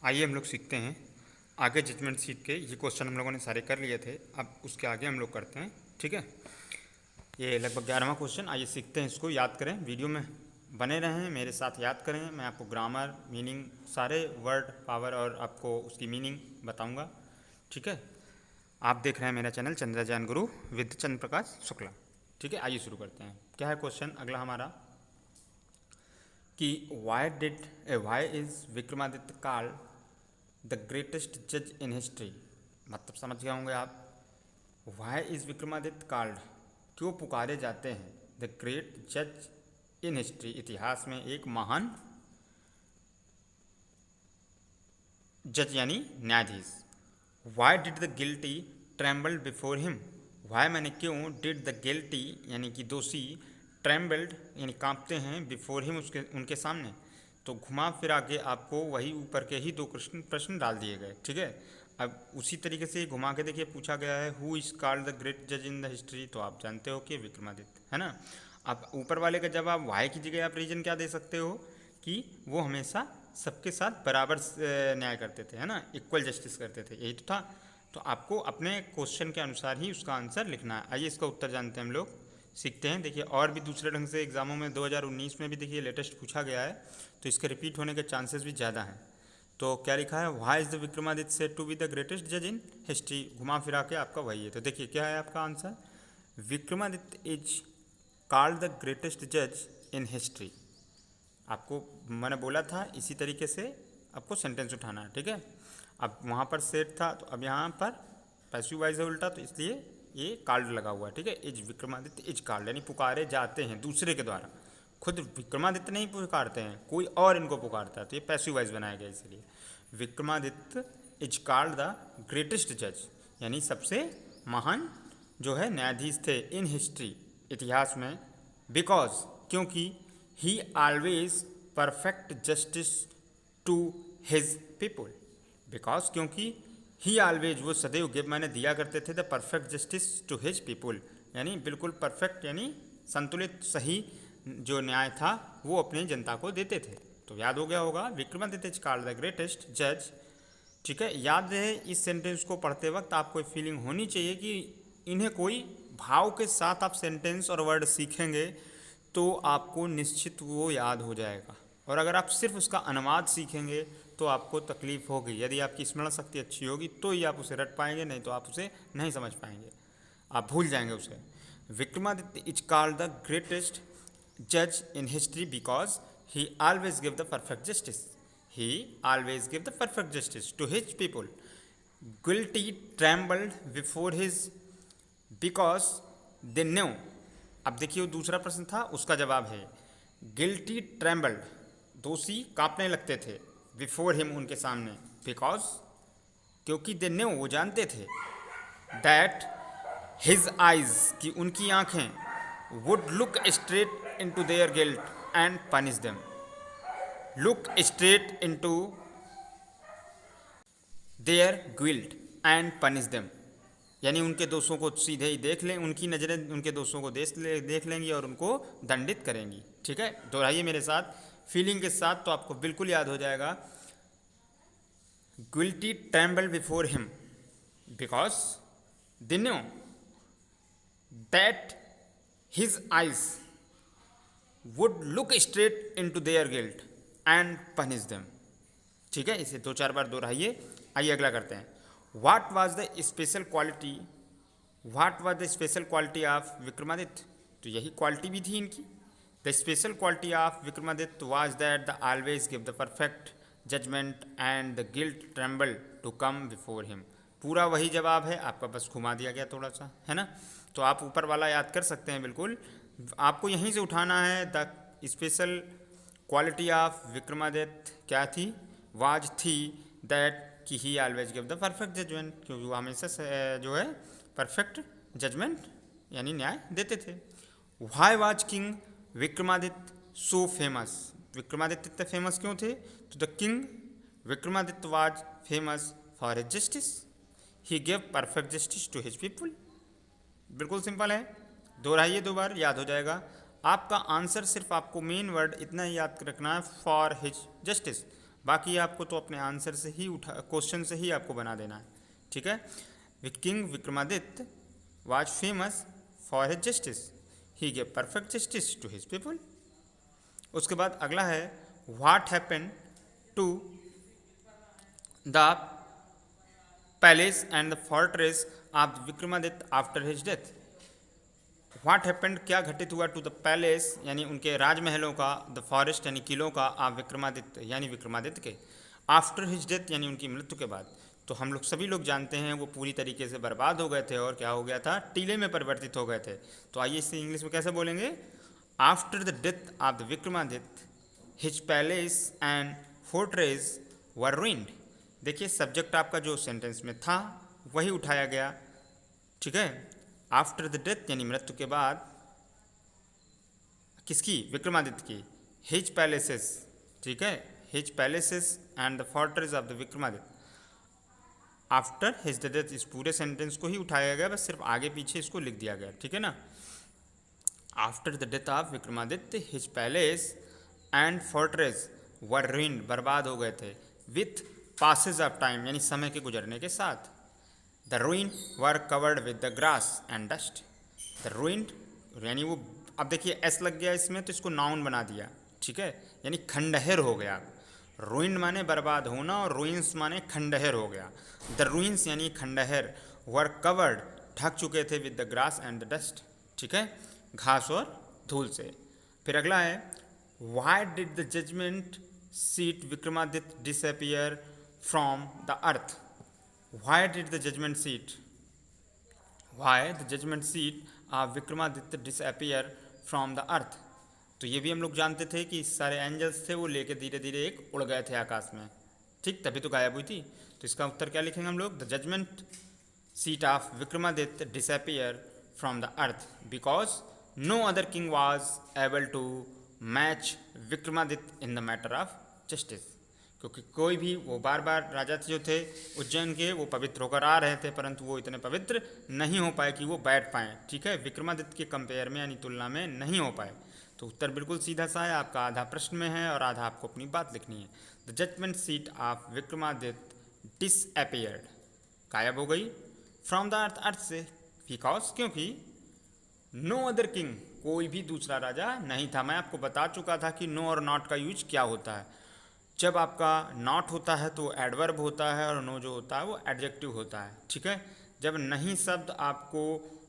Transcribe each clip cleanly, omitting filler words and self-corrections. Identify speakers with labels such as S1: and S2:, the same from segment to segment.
S1: आइए हम लोग सीखते हैं आगे जजमेंट सीट के। ये क्वेश्चन हम लोगों ने सारे कर लिए थे, अब उसके आगे हम लोग करते हैं। ठीक है, ये लगभग 11वां क्वेश्चन। आइए सीखते हैं, इसको याद करें, वीडियो में बने रहें, मेरे साथ याद करें। मैं आपको ग्रामर, मीनिंग, सारे वर्ड पावर और आपको उसकी मीनिंग बताऊंगा। ठीक है, आप देख रहे हैं मेरा चैनल चंद्रयान गुरु विद चंद्र प्रकाश शुक्ला। ठीक है, आइए शुरू करते हैं। क्या है क्वेश्चन अगला हमारा कि वाई इज विक्रमादित्य काल द ग्रेटेस्ट जज इन हिस्ट्री। मतलब समझ गए होंगे आप। वाई इज विक्रमादित्य काल्ड, क्यों पुकारे जाते हैं द ग्रेट जज इन हिस्ट्री, इतिहास में एक महान जज यानी न्यायाधीश। Why did the guilty trembled before him, why मैंने क्यों, डिड द गिल्टी यानी कि दोषी, ट्रेम्बल्ड यानी कांपते हैं, बिफोर हिम उसके उनके सामने। तो घुमा फिरा के आपको वही ऊपर के ही दो प्रश्न डाल दिए गए। ठीक है, अब उसी तरीके से घुमा के देखिए, पूछा गया है who is called the great जज इन द हिस्ट्री, तो आप जानते हो कि विक्रमादित्य है ना। आप ऊपर वाले का जवाब वाई की जगह आप रीजन क्या दे सकते हो कि वो हमेशा सबके साथ बराबर न्याय करते थे, है ना, इक्वल जस्टिस करते थे, यही तो था। तो आपको अपने क्वेश्चन के अनुसार ही उसका आंसर लिखना है। आइए इसका उत्तर जानते हैं, हम लोग सीखते हैं। देखिए और भी दूसरे ढंग से एग्जामों में 2019 में भी देखिए लेटेस्ट पूछा गया है, तो इसके रिपीट होने के चांसेस भी ज़्यादा हैं। तो क्या लिखा है, why is the Vikramaditya said to be the greatest जज इन हिस्ट्री, घुमा फिरा के आपका वही है। तो देखिए क्या है आपका answer, Vikramaditya is called the greatest जज इन हिस्ट्री। आपको मैंने बोला था इसी तरीके से आपको सेंटेंस उठाना है। ठीक है, अब वहाँ पर सेट था, तो अब यहाँ पर पैसिव वाइज है उल्टा, तो इसलिए ये कॉल्ड लगा हुआ है। ठीक है, इज विक्रमादित्य इज कॉल्ड यानी पुकारे जाते हैं दूसरे के द्वारा, खुद विक्रमादित्य नहीं पुकारते हैं, कोई और इनको पुकारता है, तो ये पैसिव वाइज बनाया गया। इसलिए Vikramaditya is called the greatest जज यानी सबसे महान जो है न्यायाधीश थे इन हिस्ट्री, इतिहास में, बिकॉज क्योंकि he always perfect justice to his people, because क्योंकि ही ऑलवेज वो सदैव गिव मैंने दिया करते थे the perfect justice to his people, यानी बिल्कुल परफेक्ट यानी संतुलित सही जो न्याय था वो अपनी जनता को देते थे। तो याद हो गया होगा, Vikramaditya is called the greatest जज। ठीक है, याद रहे इस सेंटेंस को पढ़ते वक्त आपको फीलिंग होनी चाहिए कि इन्हें कोई भाव के साथ आप सेंटेंस और वर्ड सीखेंगे तो आपको निश्चित वो याद हो जाएगा। और अगर आप सिर्फ उसका अनुवाद सीखेंगे तो आपको तकलीफ होगी। यदि आपकी स्मरण शक्ति अच्छी होगी तो ही आप उसे रट पाएंगे, नहीं तो आप उसे नहीं समझ पाएंगे, आप भूल जाएंगे उसे। Vikramaditya is called the greatest जज in history because he always give the perfect justice, he always give the perfect justice to his people. Guilty trembled before his because they knew. अब देखिए दूसरा प्रश्न था, उसका जवाब है गिल्टी ट्रेम्बल्ड, दोषी कांपने लगते थे, बिफोर हिम उनके सामने, बिकॉज क्योंकि दे न्यू वो जानते थे, दैट हिज आइज कि उनकी आंखें, would look straight into their guilt and punish them, look straight into their guilt and punish them, यानी उनके दोषों को सीधे ही देख लें, उनकी नज़रें उनके दोषों को देख लेंगी और उनको दंडित करेंगी। ठीक है, दोहराइए मेरे साथ फीलिंग के साथ, तो आपको बिल्कुल याद हो जाएगा। Guilty tremble before him because they knew that his eyes would look straight into their guilt and punish them. ठीक है, इसे 2-4 बार दोहराइए। आइए अगला करते हैं, what was the special quality of Vikramaditya, तो यही क्वालिटी भी थी इनकी। The special quality of Vikramaditya was that the always give the perfect judgment and the guilt tremble to come before him. पूरा वही जवाब है, आपका बस घुमा दिया गया थोड़ा सा, है ना। तो आप ऊपर वाला याद कर सकते हैं बिल्कुल, आपको यहीं से उठाना है। The special quality of Vikramaditya क्या थी, वाज थी दैट कि he always give the perfect judgment, क्योंकि वो हमेशा जो है परफेक्ट जजमेंट यानी न्याय देते थे। Why was king Vikramaditya so famous, Vikramaditya इतने फेमस क्यों थे, तो the king Vikramaditya was famous for his justice, he give perfect justice to his people. बिल्कुल सिंपल है, दोहराइए 2 बार, याद हो जाएगा। आपका आंसर सिर्फ आपको मेन वर्ड इतना ही याद रखना है, फॉर हिज जस्टिस, बाकी आपको तो अपने आंसर से ही क्वेश्चन से ही आपको बना देना है, ठीक है। King Vikramaditya was famous for his justice, he gave perfect justice to his people. उसके बाद अगला है what happened to the palace and the fortress of Vikramaditya after his death. What happened क्या घटित हुआ टू द पैलेस यानी उनके राजमहलों का, द फॉरेस्ट यानी किलों का, ऑफ विक्रमादित्य यानी विक्रमादित्य के, आफ्टर हिज डेथ यानी उनकी मृत्यु के बाद। तो हम लोग सभी लोग जानते हैं वो पूरी तरीके से बर्बाद हो गए थे और क्या हो गया था, टीले में परिवर्तित हो गए थे। तो आइए इसे इंग्लिश में कैसे बोलेंगे, after the death of the Vikramaditya his palace and fortress were ruined. देखिए सब्जेक्ट आपका जो सेंटेंस में था वही उठाया गया, ठीक है। आफ्टर द डेथ यानी मृत्यु के बाद, किसकी, विक्रमादित्य की, हिज पैलेसेस, ठीक है, his palaces and the fortress of the Vikramaditya after his death. इस पूरे सेंटेंस को ही उठाया गया, बस सिर्फ आगे पीछे इसको लिख दिया गया, ठीक है ना। After the death of Vikramaditya his palace and fortress were ruined, बर्बाद हो गए थे, विथ पासेज ऑफ टाइम यानी समय के गुजरने के साथ। The ruin were covered with the grass and dust. The ruined यानी वो, अब देखिए एस लग गया इसमें तो इसको नाउन बना दिया, ठीक है, यानी खंडहर हो गया। रुइंड माने बर्बाद होना और रुइंस माने खंडहर हो गया। द रुइंस यानी खंडहर, वर कवर्ड ढक चुके थे, with the grass and the dust, ठीक है, घास और धूल से। फिर अगला है why did the judgment seat Vikramaditya disappear from the earth. Why did the judgment seat of Vikramaditya disappear from the earth। तो ये भी हम लोग जानते थे कि सारे एंजल्स थे वो लेके धीरे धीरे एक उड़ गए थे आकाश में, ठीक, तभी तो गायब हुई थी। तो इसका उत्तर क्या लिखेंगे हम लोग, the judgment seat of Vikramaditya disappear from the earth because no other king was able to match Vikramaditya in the matter of justice. क्योंकि कोई भी वो बार बार राजा जो थे उज्जैन के वो पवित्र होकर आ रहे थे, परंतु वो इतने पवित्र नहीं हो पाए कि वो बैठ पाएँ, ठीक है, विक्रमादित्य के कंपेयर में यानी तुलना में नहीं हो पाए। तो उत्तर बिल्कुल सीधा सा है, आपका आधा प्रश्न में है और आधा आपको अपनी बात लिखनी है। The judgment seat of Vikramaditya disappeared, गायब हो गई, फ्रॉम द अर्थ, अर्थ से, बिकॉज क्योंकि नो अदर किंग, कोई भी दूसरा राजा नहीं था। मैं आपको बता चुका था कि नो और नॉट का यूज क्या होता है। जब आपका नॉट होता है तो एडवर्ब होता है और नो जो होता है वो एडजेक्टिव होता है, ठीक है। जब नहीं शब्द आपको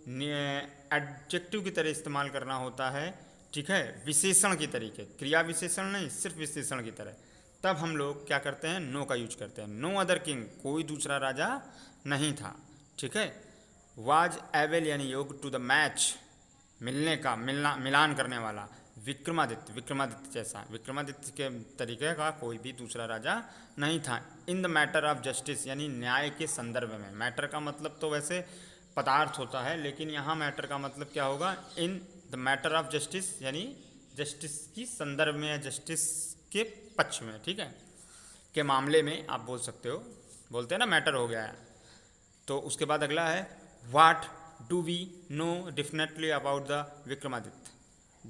S1: एडजेक्टिव की तरह इस्तेमाल करना होता है, ठीक है, विशेषण की तरीके, क्रिया विशेषण नहीं, सिर्फ विशेषण की तरह, तब हम लोग क्या करते हैं, नो का यूज करते हैं। नो अदर किंग, कोई दूसरा राजा नहीं था, ठीक है। वाज एबल यानी योग टू द मैच, मिलने का, मिलान करने वाला, विक्रमादित्य, विक्रमादित्य जैसा, विक्रमादित्य के तरीके का कोई भी दूसरा राजा नहीं था। इन द मैटर ऑफ जस्टिस यानी न्याय के संदर्भ में, मैटर का मतलब तो वैसे पदार्थ होता है, लेकिन यहाँ मैटर का मतलब क्या होगा, इन द मैटर ऑफ जस्टिस यानी जस्टिस की संदर्भ में या जस्टिस के पक्ष में, ठीक है, के मामले में आप बोल सकते हो, बोलते हैं ना मैटर हो गया है। तो उसके बाद अगला है what do we know definitely about the Vikramaditya.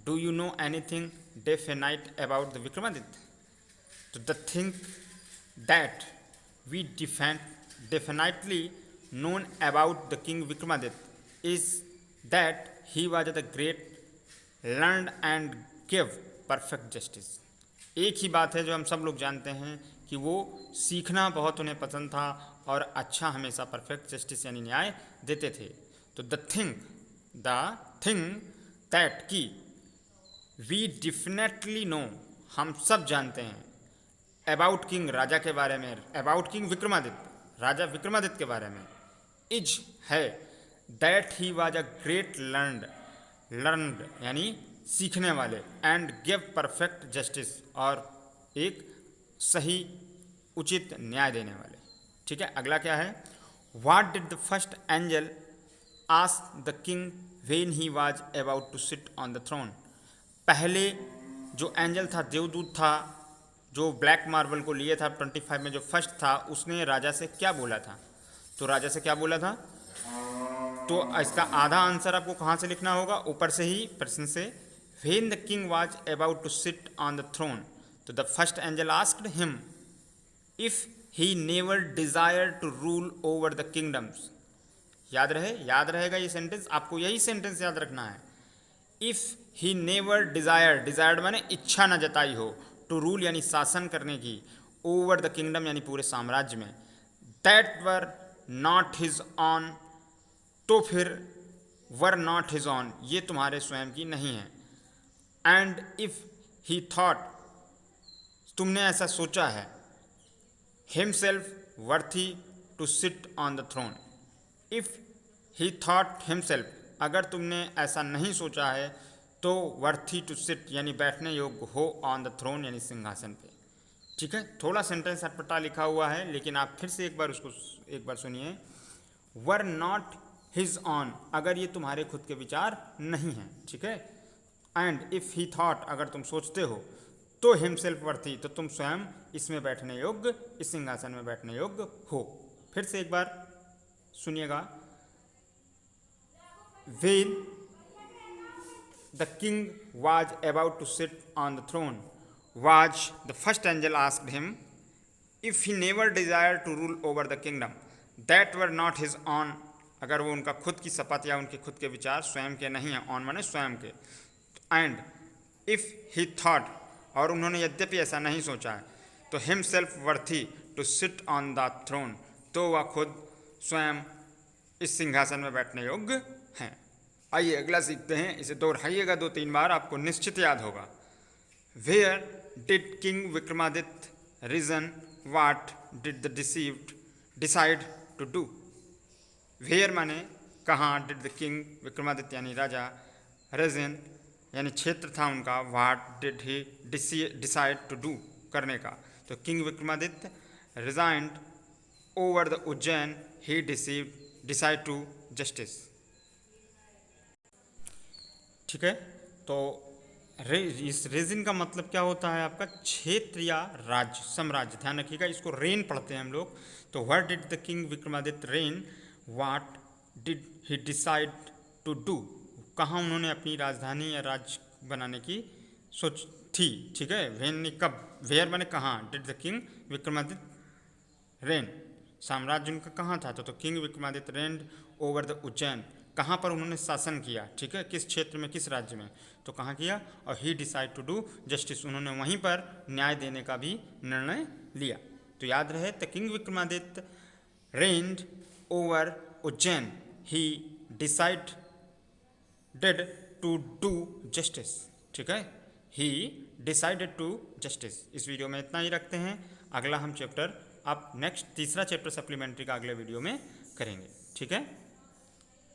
S1: Do you know anything definite about the Vikramaditya? So the thing that we definitely known about the King Vikramaditya is that he was the great, learned and gave perfect justice। एक ही बात है जो हम सब लोग जानते हैं कि वो सीखना बहुत उन्हें पसंद था और अच्छा हमेशा परफेक्ट जस्टिस यानी न्याय देते थे। तो द थिंग दैट की वी डेफिनेटली नो, हम सब जानते हैं, अबाउट किंग, राजा के बारे में, अबाउट किंग विक्रमादित्य, राजा विक्रमादित्य के बारे में, इज है, that he was a great learned यानी सीखने वाले, एंड गिव परफेक्ट जस्टिस और एक सही उचित न्याय देने वाले, ठीक है। अगला क्या है, what did the first angel ask the king when he was about to sit on the throne. पहले जो एंजल था, देवदूत था, जो ब्लैक मार्बल को लिए था 25 में जो फर्स्ट था, उसने राजा से क्या बोला था। तो राजा से क्या बोला था, तो इसका आधा आंसर आपको कहाँ से लिखना होगा, ऊपर से ही प्रश्न से, when the king was about to sit on the throne, तो the first angel asked him if he never desire to rule over the kingdoms. याद रहेगा ये सेंटेंस, आपको यही सेंटेंस याद रखना है। इफ ही नेवर डिजायर्ड माने इच्छा न जताई हो, टू रूल यानी शासन करने की, ओवर द किंगडम यानी पूरे साम्राज्य में, that were not his on, तो फिर वर नॉट हिज ऑन ये तुम्हारे स्वयं की नहीं है। एंड इफ ही थॉट तुमने ऐसा सोचा है, himself worthy to sit on the throne. If he thought himself अगर तुमने ऐसा नहीं सोचा है तो वर्थी टू सिट यानी बैठने योग्य हो, ऑन द थ्रोन यानी सिंहासन पे। ठीक है, थोड़ा सेंटेंस अटपटा लिखा हुआ है लेकिन आप फिर से एक बार सुनिए। वर नॉट हिज ऑन अगर ये तुम्हारे खुद के विचार नहीं हैं, ठीक है। एंड इफ ही थॉट अगर तुम सोचते हो, तो हिमसेल्फ वर्थी तो तुम स्वयं इसमें बैठने योग्य, इस सिंहासन में बैठने योग्य हो। फिर से एक बार सुनिएगा। When the king was about to sit on the throne, was the first angel asked him if he never desired to rule over the kingdom that were not his own। अगर वो उनका खुद की शपथ या उनके खुद के विचार स्वयं के नहीं हैं, ऑन माने स्वयं के। एंड इफ ही थॉट और उन्होंने यद्यपि ऐसा नहीं सोचा है, तो himself worthy to sit on the throne तो वह खुद स्वयं इस सिंहासन में बैठने योग्य हैं। आइए अगला सीखते हैं, इसे दोहराइएगा 2-3 बार, आपको निश्चित याद होगा। Where did king Vikramaditya region, what did the deceived decide to do. Where माने कहाँ, डिड द किंग विक्रमादित्य यानी राजा, रीजन यानी क्षेत्र था उनका, what did he decide to do करने का। तो king Vikramaditya resigned over the Ujjain, he decide to justice. ठीक है, तो इस रेजिन का मतलब क्या होता है आपका, क्षेत्र या राज्य, साम्राज्य। ध्यान रखिएगा, इसको रेन पढ़ते हैं हम लोग। तो what did the king Vikramaditya reign, what did he decide to do, कहाँ उन्होंने अपनी राजधानी या राज्य बनाने की सोच थी। ठीक है, वेन ने कब, वेयर माने कहाँ, did the king Vikramaditya rain, साम्राज्य उनका कहाँ था, तो king Vikramaditya reigned over the Ujjain, कहाँ पर उन्होंने शासन किया। ठीक है, किस क्षेत्र में, किस राज्य में, तो कहाँ किया। और ही डिसाइड टू डू जस्टिस, उन्होंने वहीं पर न्याय देने का भी निर्णय लिया। तो याद रहे, the king Vikramaditya reigned over Ujjain, he decided to do justice. ठीक है, ही डिसाइडेड टू जस्टिस। इस वीडियो में इतना ही रखते हैं, अगला हम चैप्टर अब नेक्स्ट तीसरा चैप्टर सप्लीमेंट्री का अगले वीडियो में करेंगे। ठीक है।